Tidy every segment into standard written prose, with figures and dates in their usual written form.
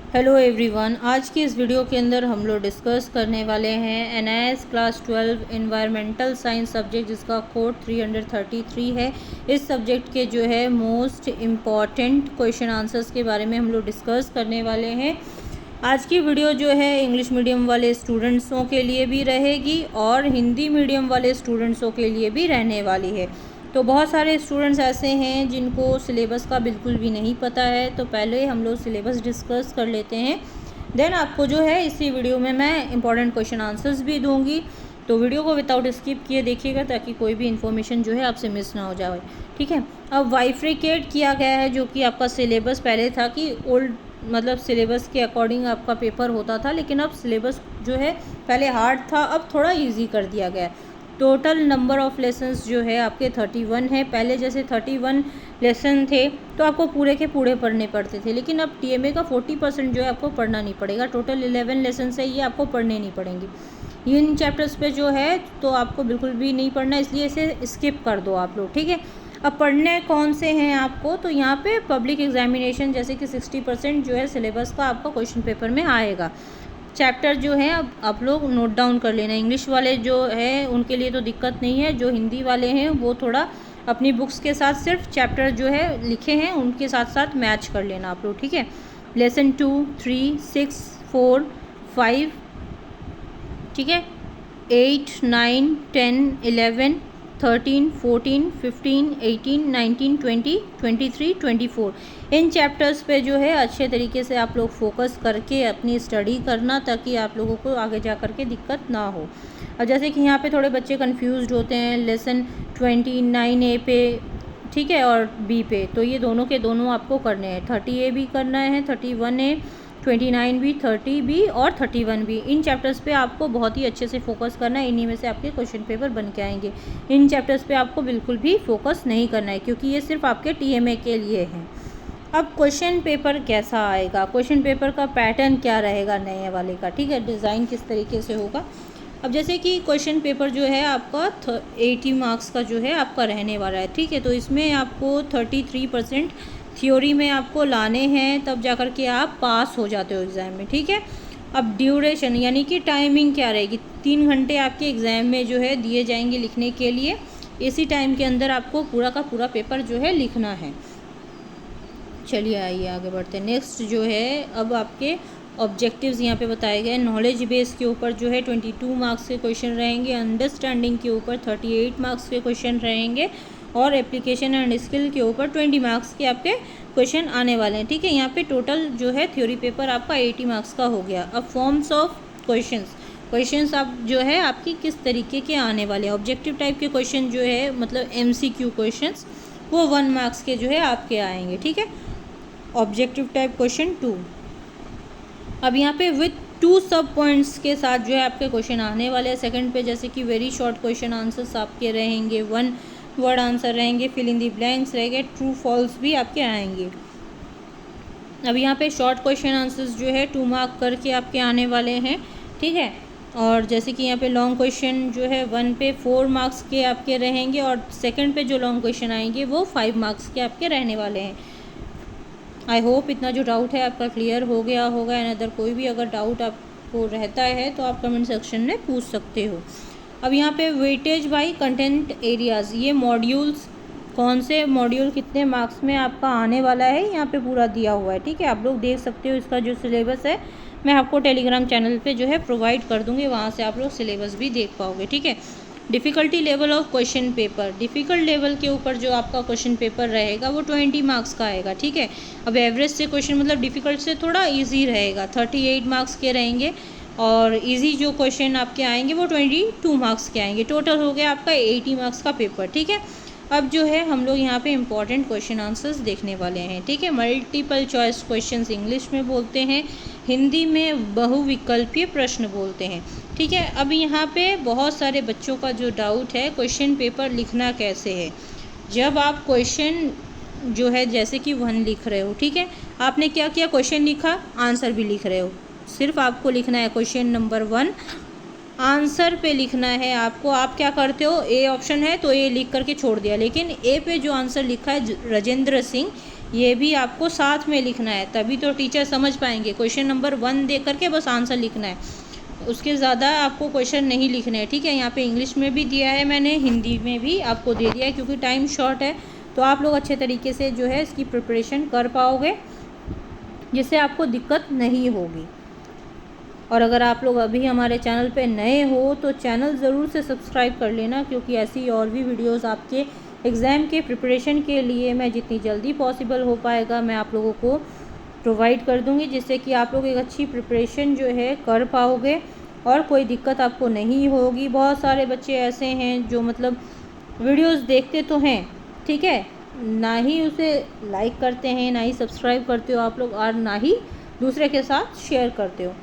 Hello everyone, आज की इस वीडियो के अंदर हम लोग डिस्कस करने वाले हैं NIS class 12 environmental science subject, जिसका कोड 333 है। इस सब्जेक्ट के जो है मोस्ट इम्पॉर्टेंट क्वेश्चन आंसर्स के बारे में हम लोग डिस्कस करने वाले हैं। आज की वीडियो जो है इंग्लिश मीडियम वाले स्टूडेंट्सों के लिए भी रहेगी और हिंदी मीडियम वाले स्टूडेंट्सों के लिए भी रहने वाली है। तो बहुत सारे स्टूडेंट्स ऐसे हैं जिनको सिलेबस का बिल्कुल भी नहीं पता है, तो पहले हम लोग सिलेबस डिस्कस कर लेते हैं। देन आपको जो है इसी वीडियो में मैं इंपॉर्टेंट क्वेश्चन आंसर्स भी दूंगी, तो वीडियो को विदाउट स्किप किए देखिएगा ताकि कोई भी इन्फॉर्मेशन जो है आपसे मिस ना हो जाए। ठीक है, अब बाइफ्रिकेट किया गया है, जो कि आपका सिलेबस पहले था कि ओल्ड मतलब सिलेबस के अकॉर्डिंग आपका पेपर होता था, लेकिन अब सिलेबस जो है पहले हार्ड था, अब थोड़ा ईजी कर दिया गया है। टोटल नंबर ऑफ़ लेसन्स जो है आपके 31 है। पहले जैसे 31 लेसन थे तो आपको पूरे के पूरे पढ़ने पड़ते थे, लेकिन अब टीएमए का 40% जो है आपको पढ़ना नहीं पड़ेगा। टोटल 11 लेसन है, ये आपको पढ़ने नहीं पड़ेंगे। इन चैप्टर्स पे जो है तो आपको बिल्कुल भी नहीं पढ़ना, इसलिए इसे स्किप कर दो आप लोग। ठीक है, अब पढ़ने कौन से हैं आपको, तो यहाँ पे पब्लिक एग्जामिनेशन जैसे कि 60% जो है सिलेबस का आपका क्वेश्चन पेपर में आएगा। चैप्टर जो है अब आप लोग नोट डाउन कर लेना। इंग्लिश वाले जो है उनके लिए तो दिक्कत नहीं है, जो हिंदी वाले हैं वो थोड़ा अपनी बुक्स के साथ सिर्फ चैप्टर जो है लिखे हैं उनके साथ साथ मैच कर लेना आप लोग। ठीक है, लेसन 2, 3, 6, 4, 5, ठीक है, 8, 9, 10, 11, 13, 14, 15, 18, 19, 20, 23, 24 इन चैप्टर्स पे जो है अच्छे तरीके से आप लोग फोकस करके अपनी स्टडी करना, ताकि आप लोगों को आगे जा कर के दिक्कत ना हो। और जैसे कि यहाँ पे थोड़े बच्चे कंफ्यूज्ड होते हैं लेसन 29A पे, ठीक है, और बी पे, तो ये दोनों के दोनों आपको करने हैं। 30A भी करना है, 31A, 29 भी, 30 भी और 31 भी। इन चैप्टर्स पे आपको बहुत ही अच्छे से फोकस करना है, इन्हीं में से आपके क्वेश्चन पेपर बन के आएंगे। इन चैप्टर्स पे आपको बिल्कुल भी फोकस नहीं करना है, क्योंकि ये सिर्फ आपके टीएमए के लिए है। अब क्वेश्चन पेपर कैसा आएगा, क्वेश्चन पेपर का पैटर्न क्या रहेगा नए वाले का, ठीक है, डिज़ाइन किस तरीके से होगा। अब जैसे कि क्वेश्चन पेपर जो है आपका 80 मार्क्स का जो है आपका रहने वाला है। ठीक है, तो इसमें आपको 33% थ्योरी में आपको लाने हैं, तब जा कर के आप पास हो जाते हो एग्ज़ाम में। ठीक है, अब ड्यूरेशन यानी कि टाइमिंग क्या रहेगी, 3 घंटे आपके एग्ज़ाम में जो है दिए जाएंगे लिखने के लिए। इसी टाइम के अंदर आपको पूरा का पूरा पेपर जो है लिखना है। चलिए आइए आगे बढ़ते हैं। नेक्स्ट जो है अब आपके ऑब्जेक्टिव्स यहाँ पे बताए गए। नॉलेज बेस के ऊपर जो है 22 मार्क्स के क्वेश्चन रहेंगे, अंडरस्टैंडिंग के ऊपर 38 मार्क्स के क्वेश्चन रहेंगे और एप्लीकेशन एंड स्किल के ऊपर 20 मार्क्स के आपके क्वेश्चन आने वाले हैं। ठीक है, यहाँ पे टोटल जो है थ्योरी पेपर आपका 80 मार्क्स का हो गया। अब फॉर्म्स ऑफ क्वेश्चंस आप जो है आपकी किस तरीके के आने वाले हैं। ऑब्जेक्टिव टाइप के क्वेश्चन जो है मतलब MCQ क्वेश्चंस, वो 1 मार्क्स के जो है आपके आएंगे। ठीक है, ऑब्जेक्टिव टाइप क्वेश्चन 2। अब यहाँ पे विथ 2 सब पॉइंट्स के साथ जो है आपके क्वेश्चन आने वाले हैं सेकंड पे, जैसे कि वेरी शॉर्ट क्वेश्चन आंसर्स आपके रहेंगे, 1 वर्ड आंसर रहेंगे, फिल इन दी ब्लैंक्स रहेंगे, ट्रू फॉल्स भी आपके आएंगे। अब यहाँ पे शॉर्ट क्वेश्चन आंसर्स जो है 2 मार्क करके आपके आने वाले हैं। ठीक है, और जैसे कि यहाँ पे लॉन्ग क्वेश्चन जो है 1 पे 4 मार्क्स के आपके रहेंगे और सेकंड पे जो लॉन्ग क्वेश्चन आएंगे वो 5 मार्क्स के आपके रहने वाले हैं। आई होप इतना जो डाउट है आपका क्लियर हो गया होगा। एंड अदर कोई भी अगर डाउट आपको रहता है तो आप कमेंट सेक्शन में पूछ सकते हो। अब यहाँ पे वेटेज बाय कंटेंट एरियाज़, ये मॉड्यूल्स कौन से मॉड्यूल कितने मार्क्स में आपका आने वाला है यहाँ पे पूरा दिया हुआ है। ठीक है, आप लोग देख सकते हो। इसका जो सिलेबस है मैं आपको टेलीग्राम चैनल पे जो है प्रोवाइड कर दूँगी, वहाँ से आप लोग सिलेबस भी देख पाओगे। ठीक है, difficulty level of question paper, difficult level के ऊपर जो आपका क्वेश्चन पेपर रहेगा वो 20 मार्क्स का आएगा। ठीक है, अब एवरेज से क्वेश्चन मतलब डिफ़िकल्ट से थोड़ा इजी रहेगा, 38 मार्क्स के रहेंगे और इजी जो क्वेश्चन आपके आएंगे वो 22 मार्क्स के आएंगे। टोटल हो गया आपका 80 मार्क्स का पेपर। ठीक है, अब जो है हम लोग यहाँ पे इंपॉर्टेंट क्वेश्चन आंसर्स देखने वाले हैं। ठीक है, मल्टीपल चॉइस क्वेश्चंस इंग्लिश में बोलते हैं, हिंदी में बहुविकल्पीय प्रश्न बोलते हैं। ठीक है, अब यहाँ पे बहुत सारे बच्चों का जो डाउट है क्वेश्चन पेपर लिखना कैसे है। जब आप क्वेश्चन जो है जैसे कि 1 लिख रहे हो, ठीक है, आपने क्या किया, क्वेश्चन लिखा, आंसर भी लिख रहे हो, सिर्फ आपको लिखना है क्वेश्चन नंबर 1, आंसर पे लिखना है आपको। आप क्या करते हो, ए ऑप्शन है तो ए लिख करके छोड़ दिया, लेकिन ए पे जो आंसर लिखा है राजेंद्र सिंह, ये भी आपको साथ में लिखना है, तभी तो टीचर समझ पाएंगे। क्वेश्चन नंबर 1 दे करके बस आंसर लिखना है, उसके ज़्यादा आपको क्वेश्चन नहीं लिखने हैं, ठीक है। यहाँ पे इंग्लिश में भी दिया है मैंने, हिंदी में भी आपको दे दिया है, क्योंकि टाइम शॉर्ट है तो आप लोग अच्छे तरीके से जो है इसकी प्रिपरेशन कर पाओगे, जिससे आपको दिक्कत नहीं होगी। और अगर आप लोग अभी हमारे चैनल पे नए हो तो चैनल ज़रूर से सब्सक्राइब कर लेना, क्योंकि ऐसी और भी वीडियोस आपके एग्ज़ाम के प्रिपरेशन के लिए मैं जितनी जल्दी पॉसिबल हो पाएगा मैं आप लोगों को प्रोवाइड कर दूंगी, जिससे कि आप लोग एक अच्छी प्रिपरेशन जो है कर पाओगे और कोई दिक्कत आपको नहीं होगी। बहुत सारे बच्चे ऐसे हैं जो मतलब वीडियोस देखते तो हैं, ठीक है, ना ही उसे लाइक करते हैं, ना ही सब्सक्राइब करते हो आप लोग, और ना ही दूसरे के साथ शेयर करते हो।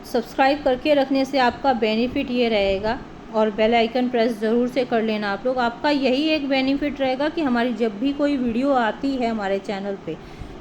सब्सक्राइब करके रखने से आपका बेनिफिट ये रहेगा, और बेल आइकन प्रेस ज़रूर से कर लेना आप लोग। आपका यही एक बेनिफिट रहेगा कि हमारी जब भी कोई वीडियो आती है हमारे चैनल पे,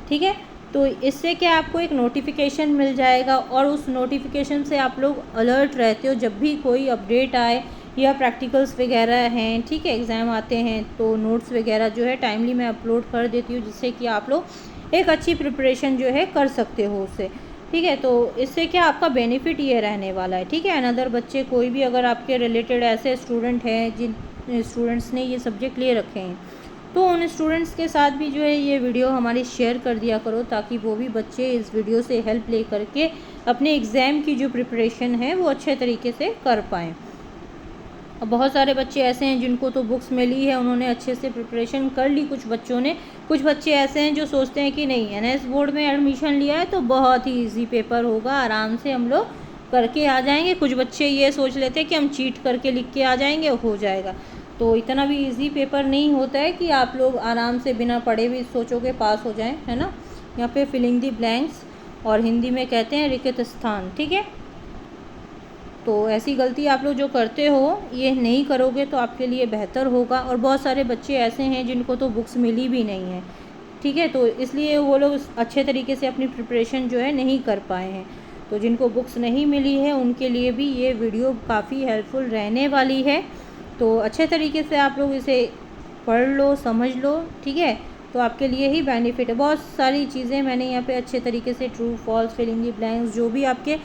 ठीक है, तो इससे क्या आपको एक नोटिफिकेशन मिल जाएगा, और उस नोटिफिकेशन से आप लोग अलर्ट रहते हो जब भी कोई अपडेट आए या प्रैक्टिकल्स वगैरह हैं, ठीक है, एग्ज़ाम आते हैं तो नोट्स वगैरह जो है टाइमली मैं अपलोड कर देती हूँ, जिससे कि आप लोग एक अच्छी प्रिपरेशन जो है कर सकते हो उससे, ठीक है। तो इससे क्या आपका बेनिफिट ये रहने वाला है, ठीक है। अनदर बच्चे कोई भी अगर आपके रिलेटेड ऐसे स्टूडेंट हैं जिन स्टूडेंट्स ने ये सब्जेक्ट ले रखे हैं, तो उन स्टूडेंट्स के साथ भी जो है ये वीडियो हमारी शेयर कर दिया करो, ताकि वो भी बच्चे इस वीडियो से हेल्प ले करके अपने एग्ज़ाम की जो प्रिपरेशन है वो अच्छे तरीके से कर पाएँ। अब बहुत सारे बच्चे ऐसे हैं जिनको तो बुक्स मिली है, उन्होंने अच्छे से प्रिपरेशन कर ली कुछ बच्चों ने। कुछ बच्चे ऐसे हैं जो सोचते हैं कि नहीं, एनएस बोर्ड में एडमिशन लिया है तो बहुत ही इजी पेपर होगा, आराम से हम लोग करके आ जाएंगे। कुछ बच्चे ये सोच लेते हैं कि हम चीट करके लिख के आ जाएंगे, हो जाएगा। तो इतना भी इजी पेपर नहीं होता है कि आप लोग आराम से बिना पढ़े भी सोचोगे पास हो जाएं, है ना। यहाँ पे फिलिंग दी ब्लैंक्स, और हिंदी में कहते हैं रिक्त स्थान, ठीक है। तो ऐसी गलती आप लोग जो करते हो ये नहीं करोगे तो आपके लिए बेहतर होगा। और बहुत सारे बच्चे ऐसे हैं जिनको तो बुक्स मिली भी नहीं है, ठीक है, तो इसलिए वो लोग अच्छे तरीके से अपनी प्रिपरेशन जो है नहीं कर पाए हैं। तो जिनको बुक्स नहीं मिली है उनके लिए भी ये वीडियो काफ़ी हेल्पफुल रहने वाली है। तो अच्छे तरीके से आप लोग इसे पढ़ लो, समझ लो, ठीक है, तो आपके लिए ही बेनिफिट है। बहुत सारी चीज़ें मैंने यहाँ पे अच्छे तरीके से true false, filling the blanks, जो भी आपके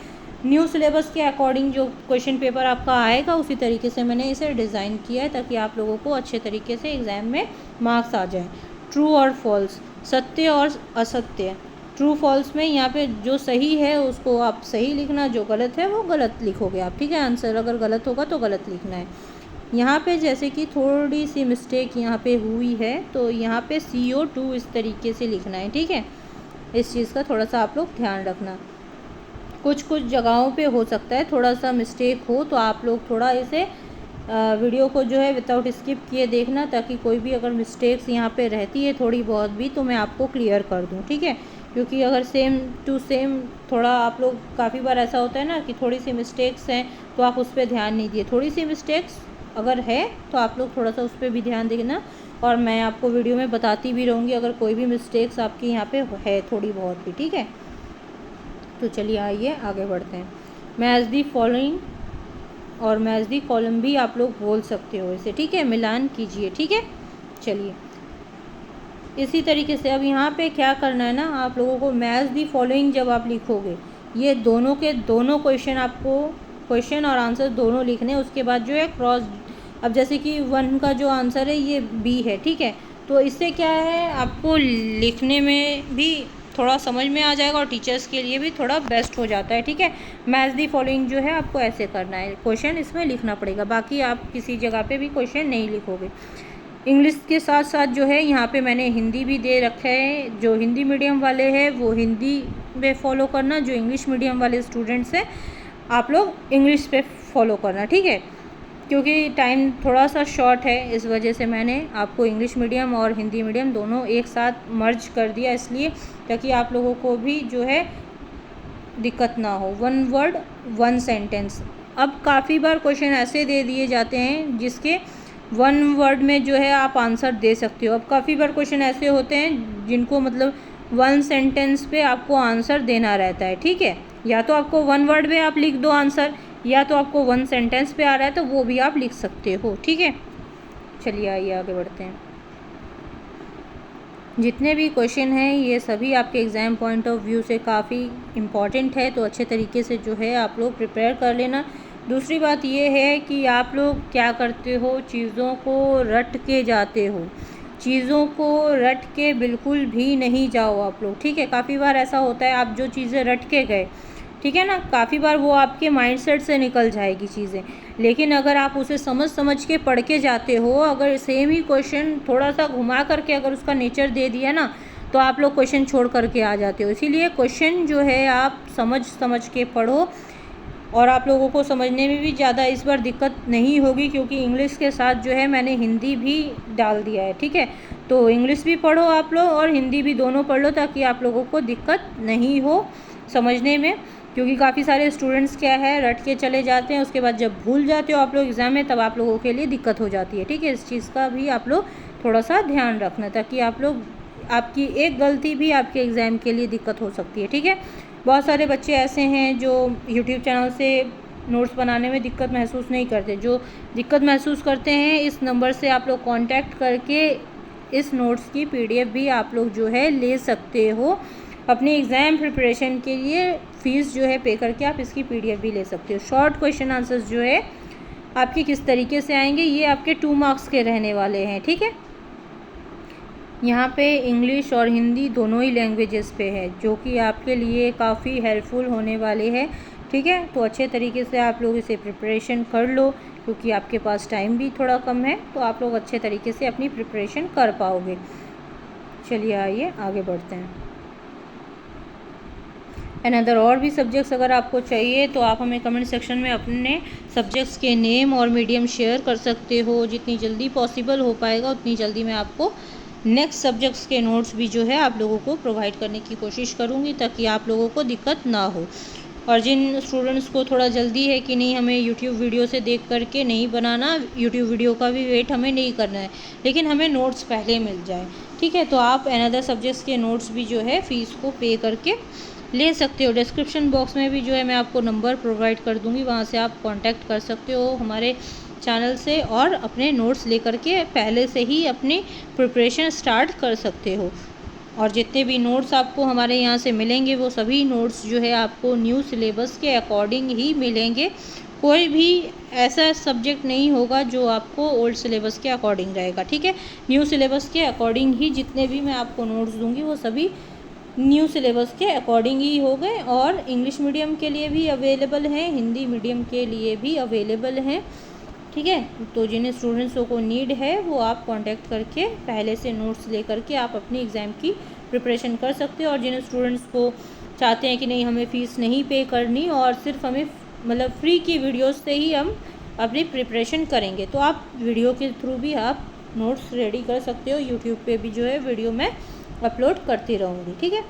न्यू सिलेबस के अकॉर्डिंग जो क्वेश्चन पेपर आपका आएगा उसी तरीके से मैंने इसे डिज़ाइन किया है, ताकि आप लोगों को अच्छे तरीके से एग्ज़ाम में मार्क्स आ जाएं। ट्रू और फॉल्स, सत्य और असत्य। ट्रू फॉल्स में यहाँ पे जो सही है उसको आप सही लिखना, जो गलत है वो गलत लिखोगे आप, ठीक है। आंसर अगर गलत होगा तो गलत लिखना है। यहाँ पे जैसे कि थोड़ी सी मिस्टेक यहाँ पे हुई है, तो यहाँ पे CO2 इस तरीके से लिखना है, ठीक है। इस चीज़ का थोड़ा सा आप लोग ध्यान रखना। कुछ कुछ जगहों पे हो सकता है थोड़ा सा मिस्टेक हो, तो आप लोग थोड़ा इसे वीडियो को जो है विदाउट स्किप किए देखना, ताकि कोई भी अगर मिस्टेक्स यहाँ पे रहती है थोड़ी बहुत भी तो मैं आपको क्लियर कर दूँ, ठीक है। क्योंकि अगर सेम टू सेम थोड़ा आप लोग, काफ़ी बार ऐसा होता है ना कि थोड़ी सी मिस्टेक्स हैं तो आप उस पर ध्यान नहीं दिए, थोड़ी सी मिस्टेक्स अगर है तो आप लोग थोड़ा सा उस पर भी ध्यान देना, और मैं आपको वीडियो में बताती भी रहूँगी अगर कोई भी मिस्टेक्स आपकी यहाँ पे है थोड़ी बहुत भी, ठीक है। तो चलिए आइए आगे बढ़ते हैं। मैच दी फॉलोइंग और मैच दी कॉलम भी आप लोग बोल सकते हो इसे, ठीक है, मिलान कीजिए, ठीक है। चलिए इसी तरीके से अब यहाँ पे क्या करना है ना, आप लोगों को मैच दी फॉलोइंग जब आप लिखोगे, ये दोनों के दोनों क्वेश्चन आपको, क्वेश्चन और आंसर दोनों लिखने, उसके बाद जो है क्रॉस। अब जैसे कि 1 का जो आंसर है ये B है, ठीक है, तो इससे क्या है आपको लिखने में भी थोड़ा समझ में आ जाएगा और टीचर्स के लिए भी थोड़ा बेस्ट हो जाता है, ठीक है। मैच दी फॉलोइंग जो है आपको ऐसे करना है, क्वेश्चन इसमें लिखना पड़ेगा, बाकी आप किसी जगह पे भी क्वेश्चन नहीं लिखोगे। इंग्लिश के साथ साथ जो है यहाँ पे मैंने हिंदी भी दे रखा है, जो हिंदी मीडियम वाले हैं वो हिंदी पे फॉलो करना, जो इंग्लिश मीडियम वाले स्टूडेंट्स हैं आप लोग इंग्लिश पे फॉलो करना, ठीक है। क्योंकि टाइम थोड़ा सा शॉर्ट है इस वजह से मैंने आपको इंग्लिश मीडियम और हिंदी मीडियम दोनों एक साथ मर्ज कर दिया, इसलिए ताकि आप लोगों को भी जो है दिक्कत ना हो। 1 वर्ड 1 सेंटेंस। अब काफ़ी बार क्वेश्चन ऐसे दे दिए जाते हैं जिसके 1 वर्ड में जो है आप आंसर दे सकते हो। अब काफ़ी बार क्वेश्चन ऐसे होते हैं जिनको मतलब 1 सेंटेंस पे आपको आंसर देना रहता है, ठीक है। या तो आपको 1 वर्ड में आप लिख दो आंसर, या तो आपको 1 सेंटेंस पे आ रहा है तो वो भी आप लिख सकते हो, ठीक है। चलिए आइए आगे बढ़ते हैं। जितने भी क्वेश्चन हैं ये सभी आपके एग्ज़ाम पॉइंट ऑफ व्यू से काफ़ी इम्पॉर्टेंट है, तो अच्छे तरीके से जो है आप लोग प्रिपेयर कर लेना। दूसरी बात ये है कि आप लोग क्या करते हो, चीज़ों को रट के जाते हो। चीज़ों को रट के बिल्कुल भी नहीं जाओ आप लोग, ठीक है। काफ़ी बार ऐसा होता है आप जो चीज़ें रट के गए, ठीक है ना, काफ़ी बार वो आपके माइंडसेट से निकल जाएगी चीज़ें। लेकिन अगर आप उसे समझ के पढ़ के जाते हो, अगर सेम ही क्वेश्चन थोड़ा सा घुमा करके अगर उसका नेचर दे दिया ना, तो आप लोग क्वेश्चन छोड़ करके आ जाते हो। इसीलिए क्वेश्चन जो है आप समझ के पढ़ो, और आप लोगों को समझने में भी ज़्यादा इस बार दिक्कत नहीं होगी, क्योंकि इंग्लिश के साथ जो है मैंने हिंदी भी डाल दिया है, ठीक है। तो इंग्लिश भी पढ़ो आप लोग और हिंदी भी, दोनों पढ़ लो, ताकि आप लोगों को दिक्कत नहीं हो समझने में। क्योंकि काफ़ी सारे स्टूडेंट्स क्या है रट के चले जाते हैं, उसके बाद जब भूल जाते हो आप लोग एग्ज़ाम में, तब आप लोगों के लिए दिक्कत हो जाती है, ठीक है। इस चीज़ का भी आप लोग थोड़ा सा ध्यान रखना, ताकि आप लोग, आपकी एक गलती भी आपके एग्ज़ाम के लिए दिक्कत हो सकती है, ठीक है। बहुत सारे बच्चे ऐसे हैं जो यूट्यूब चैनल से नोट्स बनाने में दिक्कत महसूस नहीं करते। जो दिक्कत महसूस करते हैं, इस नंबर से आप लोग कांटेक्ट करके इस नोट्स की पीडीएफ भी आप लोग जो है ले सकते हो। अपनी एग्ज़ाम प्रिपरेशन के लिए फ़ीस जो है पे करके आप इसकी पीडीएफ भी ले सकते हो। शॉर्ट क्वेश्चन आंसर्स जो है आपके किस तरीके से आएंगे, ये आपके 2 मार्क्स के रहने वाले हैं, ठीक है। यहाँ पे इंग्लिश और हिंदी दोनों ही लैंग्वेजेस पे है, जो कि आपके लिए काफ़ी हेल्पफुल होने वाले हैं, ठीक है। तो अच्छे तरीके से आप लोग इसे प्रिपरेशन कर लो, क्योंकि आपके पास टाइम भी थोड़ा कम है, तो आप लोग अच्छे तरीके से अपनी प्रिपरेशन कर पाओगे। चलिए आइए आगे बढ़ते हैं। अदर और भी सब्जेक्ट्स अगर आपको चाहिए तो आप हमें कमेंट सेक्शन में अपने सब्जेक्ट्स के नेम और मीडियम शेयर कर सकते हो। जितनी जल्दी पॉसिबल हो पाएगा उतनी जल्दी मैं आपको नेक्स्ट सब्जेक्ट्स के नोट्स भी जो है आप लोगों को प्रोवाइड करने की कोशिश करूँगी, ताकि आप लोगों को दिक्कत ना हो। और जिन स्टूडेंट्स को थोड़ा जल्दी है कि नहीं हमें यूट्यूब वीडियो से देख करके नहीं बनाना, यूट्यूब वीडियो का भी वेट हमें नहीं करना है, लेकिन हमें नोट्स पहले मिल जाए, ठीक है, तो आप अनदर सब्जेक्ट्स के नोट्स भी जो है फ़ीस को पे करके ले सकते हो। डिस्क्रिप्शन बॉक्स में भी जो है मैं आपको नंबर प्रोवाइड कर दूँगी, वहाँ से आप कांटेक्ट कर सकते हो हमारे चैनल से, और अपने नोट्स लेकर के पहले से ही अपनी प्रिपरेशन स्टार्ट कर सकते हो। और जितने भी नोट्स आपको हमारे यहाँ से मिलेंगे वो सभी नोट्स जो है आपको न्यू सिलेबस के अकॉर्डिंग ही मिलेंगे। कोई भी ऐसा सब्जेक्ट नहीं होगा जो आपको ओल्ड सिलेबस के अकॉर्डिंग रहेगा, ठीक है। न्यू सिलेबस के अकॉर्डिंग ही जितने भी मैं आपको नोट्स दूँगी वो सभी न्यू सिलेबस के अकॉर्डिंग ही हो गए, और इंग्लिश मीडियम के लिए भी अवेलेबल हैं, हिंदी मीडियम के लिए भी अवेलेबल हैं, ठीक है। तो जिन स्टूडेंट्सों को नीड है वो आप कांटेक्ट करके पहले से नोट्स ले करके आप अपनी एग्ज़ाम की प्रिपरेशन कर सकते हो। और जिन स्टूडेंट्स को चाहते हैं कि नहीं हमें फ़ीस नहीं पे करनी और सिर्फ हमें मतलब फ्री की वीडियोस से ही हम अपनी प्रिपरेशन करेंगे, तो आप वीडियो के थ्रू भी आप नोट्स रेडी कर सकते हो। यूट्यूब पे भी जो है वीडियो मैं अपलोड करती रहूँगी, ठीक है।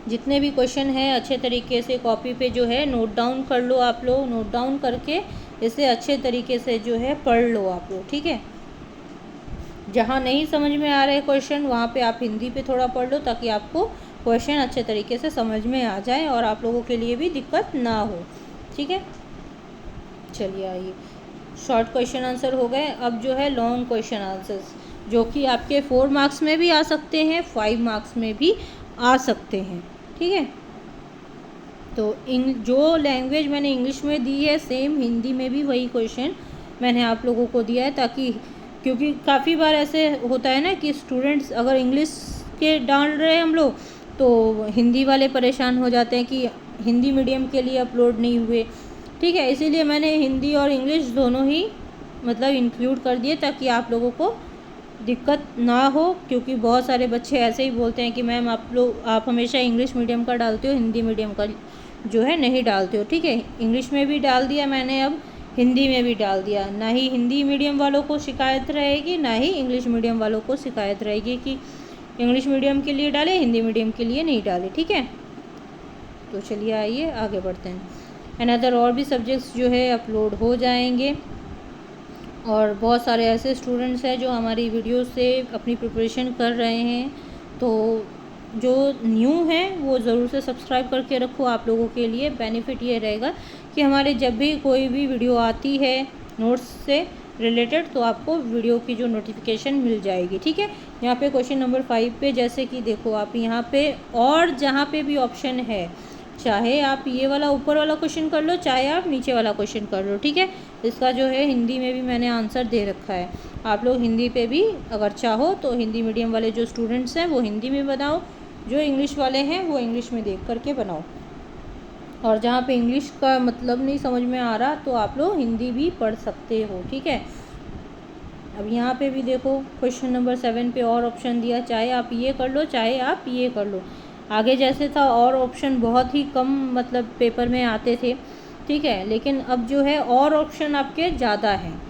जितने भी क्वेश्चन हैं अच्छे तरीके से कॉपी पे जो है नोट डाउन कर लो आप लोग, नोट डाउन करके इसे अच्छे तरीके से जो है पढ़ लो आप लोग, ठीक है। जहाँ नहीं समझ में आ रहे क्वेश्चन वहाँ पे आप हिंदी पे थोड़ा पढ़ लो, ताकि आपको क्वेश्चन अच्छे तरीके से समझ में आ जाए और आप लोगों के लिए भी दिक्कत ना हो, ठीक है। चलिए आइए, शॉर्ट क्वेश्चन आंसर हो गए, अब जो है लॉन्ग क्वेश्चन आंसर्स, जो कि आपके 4 मार्क्स में भी आ सकते हैं, 5 मार्क्स में भी आ सकते हैं, ठीक है। तो जो लैंग्वेज मैंने इंग्लिश में दी है सेम हिंदी में भी वही क्वेश्चन मैंने आप लोगों को दिया है, ताकि क्योंकि काफ़ी बार ऐसे होता है ना कि स्टूडेंट्स अगर इंग्लिश के डाल रहे हैं हम लोग, तो हिंदी वाले परेशान हो जाते हैं कि हिंदी मीडियम के लिए अपलोड नहीं हुए, ठीक है। इसीलिए मैंने हिंदी और इंग्लिश दोनों ही मतलब इंक्लूड कर दिए, ताकि आप लोगों को दिक्कत ना हो। क्योंकि बहुत सारे बच्चे ऐसे ही बोलते हैं कि मैम आप हमेशा इंग्लिश मीडियम का डालते हो, हिंदी मीडियम का जो है नहीं डालते हो, ठीक है। इंग्लिश में भी डाल दिया मैंने, अब हिंदी में भी डाल दिया, ना ही हिंदी मीडियम वालों को शिकायत रहेगी, ना ही इंग्लिश मीडियम वालों को शिकायत रहेगी कि इंग्लिश मीडियम के लिए डाले हिंदी मीडियम के लिए नहीं डाले, ठीक है। तो चलिए आइए आगे बढ़ते हैं। अनदर और भी सब्जेक्ट्स जो है अपलोड हो जाएंगे, और बहुत सारे ऐसे स्टूडेंट्स हैं जो हमारी वीडियो से अपनी प्रिपरेशन कर रहे हैं, तो जो न्यू हैं वो ज़रूर से सब्सक्राइब करके रखो। आप लोगों के लिए बेनिफिट ये रहेगा कि हमारे जब भी कोई भी वीडियो आती है नोट्स से, रिलेटेड, तो आपको वीडियो की जो नोटिफिकेशन मिल जाएगी। ठीक है, यहाँ पे क्वेश्चन नंबर 5 पे जैसे कि देखो आप यहाँ पे और जहाँ पे भी ऑप्शन है, चाहे आप ये वाला ऊपर वाला क्वेश्चन कर लो, चाहे आप नीचे वाला क्वेश्चन कर लो। ठीक है, इसका जो है हिंदी में भी मैंने आंसर दे रखा है। आप लोग हिंदी पे भी अगर चाहो तो हिंदी मीडियम वाले जो स्टूडेंट्स हैं वो हिंदी में बनाओ, जो इंग्लिश वाले हैं वो इंग्लिश में देख करके बनाओ। और जहाँ पे इंग्लिश का मतलब नहीं समझ में आ रहा तो आप लोग हिंदी भी पढ़ सकते हो। ठीक है, अब यहाँ पे भी देखो क्वेश्चन नंबर 7 पे और ऑप्शन दिया, चाहे आप ये कर लो चाहे आप ये कर लो। आगे जैसे था और ऑप्शन बहुत ही कम मतलब पेपर में आते थे। ठीक है, लेकिन अब जो है और ऑप्शन आपके ज़्यादा हैं,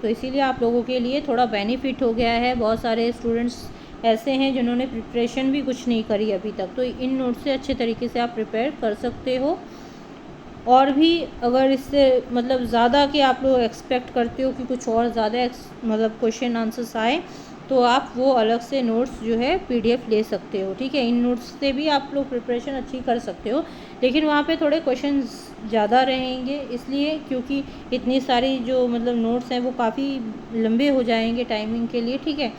तो इसीलिए आप लोगों के लिए थोड़ा बेनिफिट हो गया है। बहुत सारे स्टूडेंट्स ऐसे हैं जिन्होंने प्रिपरेशन भी कुछ नहीं करी अभी तक, तो इन नोट से अच्छे तरीके से आप प्रिपेयर कर सकते हो। और भी अगर इससे मतलब ज़्यादा कि आप लोग एक्सपेक्ट करते हो कि कुछ और ज़्यादा मतलब क्वेश्चन आंसर्स आए, तो आप वो अलग से नोट्स जो है PDF ले सकते हो। ठीक है, इन नोट्स से भी आप लोग प्रिपरेशन अच्छी कर सकते हो, लेकिन वहाँ पे थोड़े क्वेश्चंस ज़्यादा रहेंगे, इसलिए क्योंकि इतनी सारी जो मतलब नोट्स हैं वो काफ़ी लंबे हो जाएंगे टाइमिंग के लिए। ठीक है,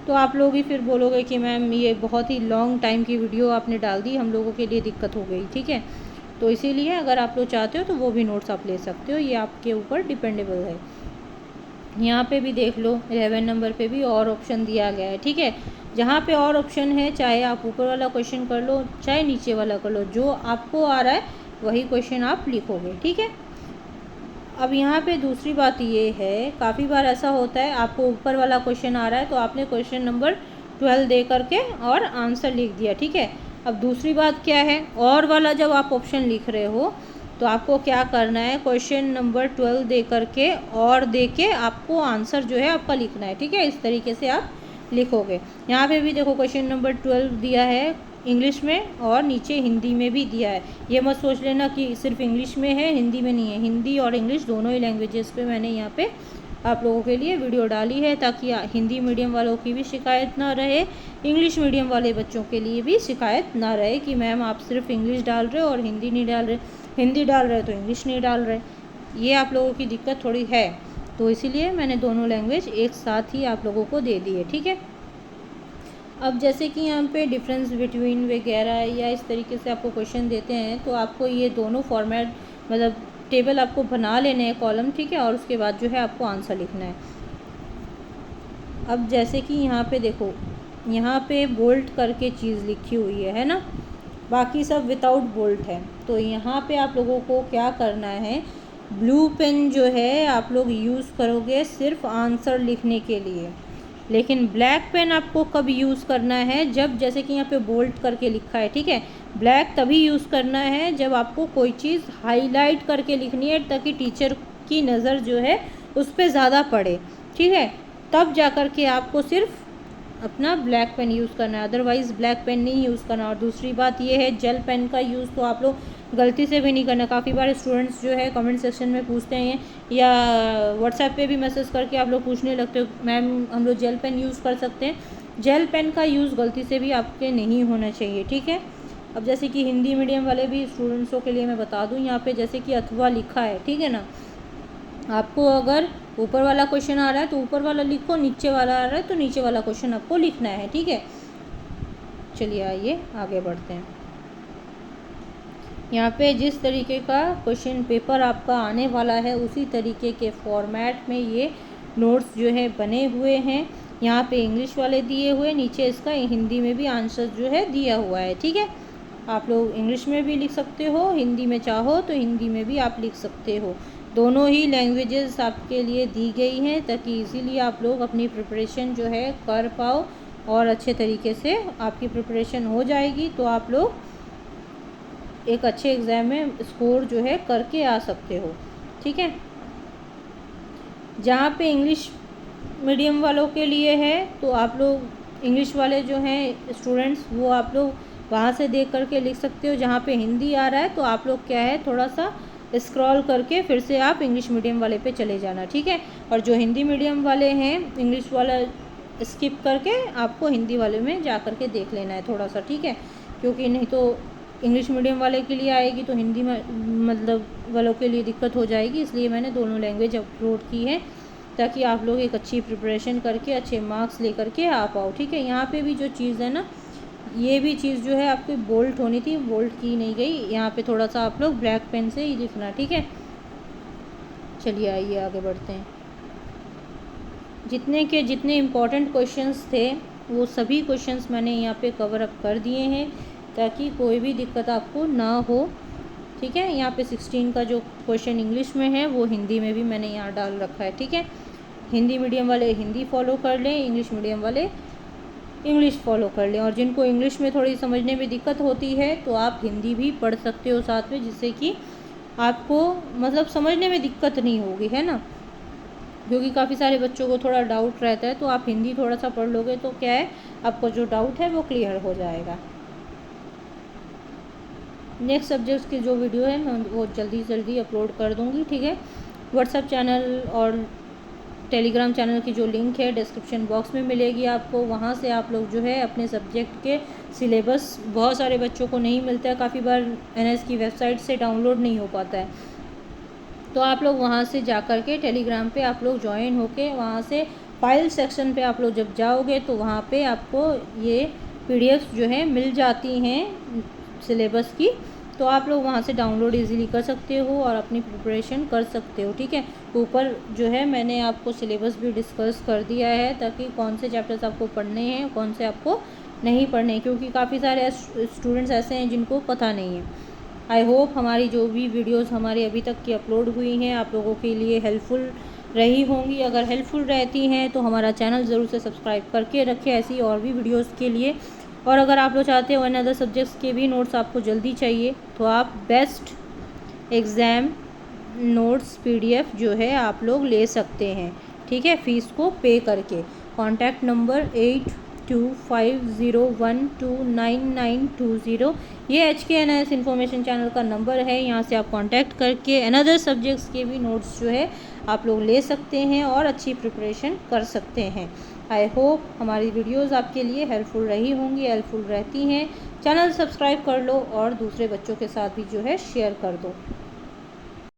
तो आप लोग ही फिर बोलोगे कि मैम ये बहुत ही लॉन्ग टाइम की वीडियो आपने डाल दी, हम लोगों के लिए दिक्कत हो गई। ठीक है, तो इसीलिए अगर आप लोग चाहते हो तो वो भी नोट्स आप ले सकते हो, ये आपके ऊपर डिपेंडेबल है। यहाँ पे भी देख लो 11 नंबर पे भी और ऑप्शन दिया गया है। ठीक है, जहाँ पे और ऑप्शन है, चाहे आप ऊपर वाला क्वेश्चन कर लो चाहे नीचे वाला कर लो, जो आपको आ रहा है वही क्वेश्चन आप लिखोगे। ठीक है, अब यहाँ पे दूसरी बात ये है, काफ़ी बार ऐसा होता है आपको ऊपर वाला क्वेश्चन आ रहा है तो आपने क्वेश्चन नंबर 12 दे करके और आंसर लिख दिया। ठीक है, अब दूसरी बात क्या है, और वाला जब आप ऑप्शन लिख रहे हो तो आपको क्या करना है, क्वेश्चन नंबर 12 दे करके और दे के आपको आंसर जो है आपका लिखना है। ठीक है, इस तरीके से आप लिखोगे। यहाँ पे भी देखो क्वेश्चन नंबर 12 दिया है इंग्लिश में और नीचे हिंदी में भी दिया है। ये मत सोच लेना कि सिर्फ इंग्लिश में है हिंदी में नहीं है, हिंदी और इंग्लिश दोनों ही लैंग्वेजेस पे मैंने यहाँ पे आप लोगों के लिए वीडियो डाली है, ताकि हिंदी मीडियम वालों की भी शिकायत ना रहे, इंग्लिश मीडियम वाले बच्चों के लिए भी शिकायत ना रहे कि मैम आप सिर्फ इंग्लिश डाल रहे हो और हिंदी नहीं डाल रहे, हिंदी डाल रहे तो इंग्लिश नहीं डाल रहे। ये आप लोगों की दिक्कत थोड़ी है, तो इसीलिए मैंने दोनों लैंग्वेज एक साथ ही आप लोगों को दे दी है। ठीक है, अब जैसे कि यहाँ पे डिफरेंस बिटवीन वगैरह या इस तरीके से आपको क्वेश्चन देते हैं, तो आपको ये दोनों फॉर्मेट मतलब टेबल आपको बना लेने हैं कॉलम। ठीक है, और उसके बाद जो है आपको आंसर लिखना है। अब जैसे कि यहाँ पे देखो, यहाँ पे बोल्ट करके चीज़ लिखी हुई है ना, बाकी सब विदाउट बोल्ट है। तो यहाँ पे आप लोगों को क्या करना है, ब्लू पेन जो है आप लोग यूज़ करोगे सिर्फ आंसर लिखने के लिए, लेकिन ब्लैक पेन आपको कब यूज़ करना है, जब जैसे कि यहाँ पे बोल्ट करके लिखा है। ठीक है, ब्लैक तभी यूज़ करना है जब आपको कोई चीज़ हाईलाइट करके लिखनी है, ताकि टीचर की नज़र जो है उस पर ज़्यादा पड़े। ठीक है, तब जा कर के आपको सिर्फ अपना ब्लैक पेन यूज़ करना है, अदरवाइज़ ब्लैक पेन नहीं यूज़ करना। और दूसरी बात ये है, जेल पेन का यूज़ तो आप लोग गलती से भी नहीं करना। काफ़ी बार स्टूडेंट्स जो है कमेंट सेक्शन में पूछते हैं या व्हाट्सएप पे भी मैसेज करके आप लोग पूछने लगते हो, मैम हम लोग जेल पेन यूज़ कर सकते हैं। जेल पेन का यूज़ गलती से भी आपके नहीं होना चाहिए। ठीक है, अब जैसे कि हिंदी मीडियम वाले भी स्टूडेंट्सों के लिए मैं बता दूँ, यहाँ पर जैसे कि अथवा लिखा है। ठीक है ना, आपको अगर ऊपर वाला क्वेश्चन आ रहा है तो ऊपर वाला लिखो, नीचे वाला आ रहा है तो नीचे वाला क्वेश्चन आपको लिखना है। ठीक है, चलिए आइए आगे बढ़ते हैं। यहाँ पे जिस तरीके का क्वेश्चन पेपर आपका आने वाला है उसी तरीके के फॉर्मेट में ये नोट्स जो है बने हुए हैं। यहाँ पे इंग्लिश वाले दिए हुए, नीचे इसका हिंदी में भी आंसर जो है दिया हुआ है। ठीक है, आप लोग इंग्लिश में भी लिख सकते हो, हिंदी में चाहो तो हिंदी में भी आप लिख सकते हो। दोनों ही लैंग्वेजेस आपके लिए दी गई हैं, ताकि इजीली आप लोग अपनी प्रिपरेशन जो है कर पाओ और अच्छे तरीके से आपकी प्रिपरेशन हो जाएगी, तो आप लोग एक अच्छे एग्ज़ाम में स्कोर जो है करके आ सकते हो। ठीक है, जहाँ पे इंग्लिश मीडियम वालों के लिए है तो आप लोग इंग्लिश वाले जो हैं स्टूडेंट्स, वो आप लोग वहाँ से देख करके लिख सकते हो। जहाँ पे हिंदी आ रहा है तो आप लोग क्या है थोड़ा सा स्क्रॉल करके फिर से आप इंग्लिश मीडियम वाले पे चले जाना। ठीक है, और जो हिंदी मीडियम वाले हैं इंग्लिश वाला स्किप करके आपको हिंदी वाले में जा कर के देख लेना है थोड़ा सा। ठीक है, क्योंकि नहीं तो इंग्लिश मीडियम वाले के लिए आएगी तो हिंदी में मतलब वालों के लिए दिक्कत हो जाएगी, इसलिए मैंने दोनों लैंग्वेज अपलोड की है ताकि आप लोग एक अच्छी प्रिपरेशन करके अच्छे मार्क्स लेकर के आ पाओ। ठीक है, यहाँ पे भी जो चीज़ है ना, ये भी चीज़ जो है आपकी बोल्ट होनी थी, बोल्ट की नहीं गई। यहाँ पे थोड़ा सा आप लोग ब्लैक पेन से ही लिखना। ठीक है, चलिए आइए आगे बढ़ते हैं। जितने इम्पॉर्टेंट क्वेश्चंस थे वो सभी क्वेश्चंस मैंने यहाँ पे कवर अप कर दिए हैं ताकि कोई भी दिक्कत आपको ना हो। ठीक है, यहाँ पे 16 का जो क्वेश्चन इंग्लिश में है वो हिंदी में भी मैंने यहाँ डाल रखा है। ठीक है, हिंदी मीडियम वाले हिंदी फॉलो कर लें, इंग्लिश मीडियम वाले इंग्लिश फॉलो कर लें। और जिनको इंग्लिश में थोड़ी समझने में दिक्कत होती है तो आप हिंदी भी पढ़ सकते हो साथ में, जिससे कि आपको मतलब समझने में दिक्कत नहीं होगी, है ना। क्योंकि काफ़ी सारे बच्चों को थोड़ा डाउट रहता है, तो आप हिंदी थोड़ा सा पढ़ लोगे तो क्या है, आपका जो डाउट है वो क्लियर हो जाएगा। नेक्स्ट सब्जेक्ट्स की जो वीडियो है मैं वो जल्दी से जल्दी अपलोड कर दूँगी। ठीक है, व्हाट्सएप चैनल और टेलीग्राम चैनल की जो लिंक है डिस्क्रिप्शन बॉक्स में मिलेगी आपको। वहाँ से आप लोग जो है अपने सब्जेक्ट के सिलेबस, बहुत सारे बच्चों को नहीं मिलता है, काफ़ी बार NS की वेबसाइट से डाउनलोड नहीं हो पाता है, तो आप लोग वहाँ से जा कर के टेलीग्राम पे आप लोग ज्वाइन होके वहाँ से फाइल सेक्शन पे आप लोग जब जाओगे तो वहाँ पे आपको ये PDF जो है मिल जाती हैं सिलेबस की, तो आप लोग वहाँ से डाउनलोड इजीली कर सकते हो और अपनी प्रिपरेशन कर सकते हो। ठीक है, ऊपर जो है मैंने आपको सिलेबस भी डिस्कस कर दिया है ताकि कौन से चैप्टर्स आपको पढ़ने हैं कौन से आपको नहीं पढ़ने हैं, क्योंकि काफ़ी सारे स्टूडेंट्स ऐसे हैं जिनको पता नहीं है। आई होप हमारी जो भी वीडियोस हमारी अभी तक की अपलोड हुई हैं आप लोगों के लिए हेल्पफुल रही होंगी। अगर हेल्पफुल रहती हैं तो हमारा चैनल ज़रूर से सब्सक्राइब करके रखें ऐसी और भी वीडियोस के लिए। और अगर आप लोग चाहते हो अदर सब्जेक्ट्स के भी नोट्स आपको जल्दी चाहिए तो आप बेस्ट एग्ज़ाम नोट्स PDF जो है आप लोग ले सकते हैं। ठीक है, फ़ीस को पे करके। कॉन्टैक्ट नंबर 8250129920, ये HKNS इन्फॉर्मेशन चैनल का नंबर है। यहाँ से आप कांटेक्ट करके अनदर सब्जेक्ट्स के भी नोट्स जो है आप लोग ले सकते हैं और अच्छी प्रिपरेशन कर सकते हैं। आई होप हमारी वीडियोस आपके लिए हेल्पफुल रही होंगी, हेल्पफुल रहती हैं। चैनल सब्सक्राइब कर लो और दूसरे बच्चों के साथ भी जो है शेयर कर दो।